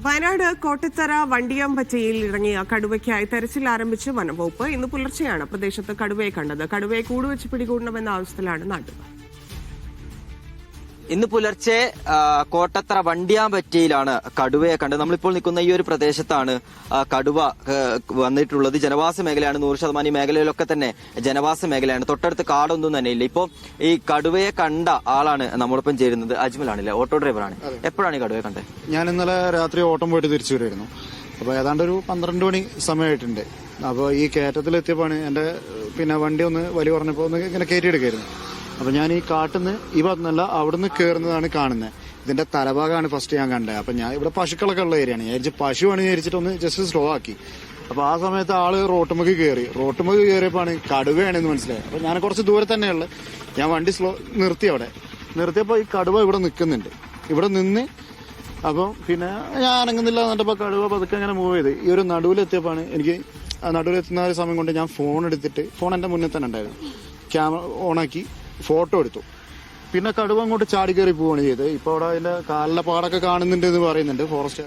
വയനാട് കോട്ടത്തറ വണ്ടിയാമ്പറ്റയിൽ ഇറങ്ങിയ കടുവയ്ക്കായി തെരച്ചിൽ ആരംഭിച്ച് വനംവകുപ്പ്. ഇന്ന് പുലർച്ചെയാണ് പ്രദേശത്ത് കടുവയെ കണ്ടത്. കടുവയെ കൂടുവെച്ച് പിടികൂടണമെന്ന ആവശ്യത്തിലാണ് നാട്ടുകാർ. ഇന്ന് പുലർച്ചെ കോട്ടത്തറ വണ്ടിയാമ്പറ്റയിലാണ് കടുവയെ കണ്ടത്. നമ്മളിപ്പോൾ നിൽക്കുന്ന ഈ ഒരു പ്രദേശത്താണ് കടുവ വന്നിട്ടുള്ളത്. ജനവാസ മേഖലയാണ്. 100% ഈ മേഖലയിലൊക്കെ തന്നെ ജനവാസ മേഖലയാണ്. തൊട്ടടുത്ത് കാടൊന്നും തന്നെ ഇല്ല. ഇപ്പോൾ ഈ കടുവയെ കണ്ട ആളാണ് നമ്മോടൊപ്പം ചേരുന്നത്. അജ്മലാണല്ലേ, ഓട്ടോ ഡ്രൈവറാണ്. എപ്പോഴാണ് ഈ കടുവയെ കണ്ടത്? ഞാൻ ഇന്നലെ രാത്രി ഓട്ടം പോയിട്ട് തിരിച്ചു വരുമായിരുന്നു. അപ്പോൾ ഏതാണ്ട് ഒരു 12 മണി സമയമായിട്ടുണ്ട്. അപ്പോൾ ഈ കയറ്റത്തിലെത്തിയപ്പോൾ എന്റെ വണ്ടി ഒന്ന് വലി പറഞ്ഞപ്പോൾ ഒന്ന് ഇങ്ങനെ കയറ്റിയെടുക്കായിരുന്നു. അപ്പൊ ഞാൻ ഈ കാട്ടിന്ന് ഈ ഭാഗത്തുനിന്നല്ല അവിടുന്ന് കയറുന്നതാണ് കാണുന്നത്. ഇതിന്റെ തലഭാഗമാണ് ഫസ്റ്റ് ഞാൻ കണ്ടത്. അപ്പൊ ഞാൻ ഇവിടെ പശുക്കളൊക്കെ ഉള്ള ഏരിയയാണ്. ഞാൻ വിചാരിച്ചു പശുവാണ് വിചാരിച്ചിട്ട് ഒന്ന് ജസ്റ്റ് സ്ലോ ആക്കി. അപ്പൊ ആ സമയത്ത് ആള് റോട്ടുമുക്ക് കയറിയപ്പോഴാണ് കടുവയാണെന്ന് മനസ്സിലായത്. അപ്പൊ ഞാൻ കുറച്ച് ദൂരെ തന്നെയുള്ള ഞാൻ വണ്ടി നിർത്തിയപ്പോ ഈ കടുവ ഇവിടെ നിൽക്കുന്നുണ്ട്. ഇവിടെ നിന്ന് അപ്പൊ ഞാൻ അനങ്ങുന്നില്ല എന്നിട്ടപ്പോ കടുവ പതുക്കെ അങ്ങനെ മൂവ് ചെയ്ത് ഈ ഒരു നടുവിലെത്തിയപ്പോഴാണ് എനിക്ക് നടുവിലെത്തുന്ന ഒരു സമയം കൊണ്ട് ഞാൻ ഫോൺ എടുത്തിട്ട് ഫോൺ എന്റെ മുന്നിൽ തന്നെ ഉണ്ടായിരുന്നു. ക്യാമറ ഓണാക്കി ഫോട്ടോ എടുത്തു. പിന്നെ കടുവ അങ്ങോട്ട് ചാടി കയറി പോവുകയാണ് ചെയ്തത്. ഇപ്പൊ അവിടെ അതിന്റെ കാലിലെ പാടൊക്കെ കാണുന്നുണ്ട് എന്ന് പറയുന്നുണ്ട് ഫോറസ്റ്റ്.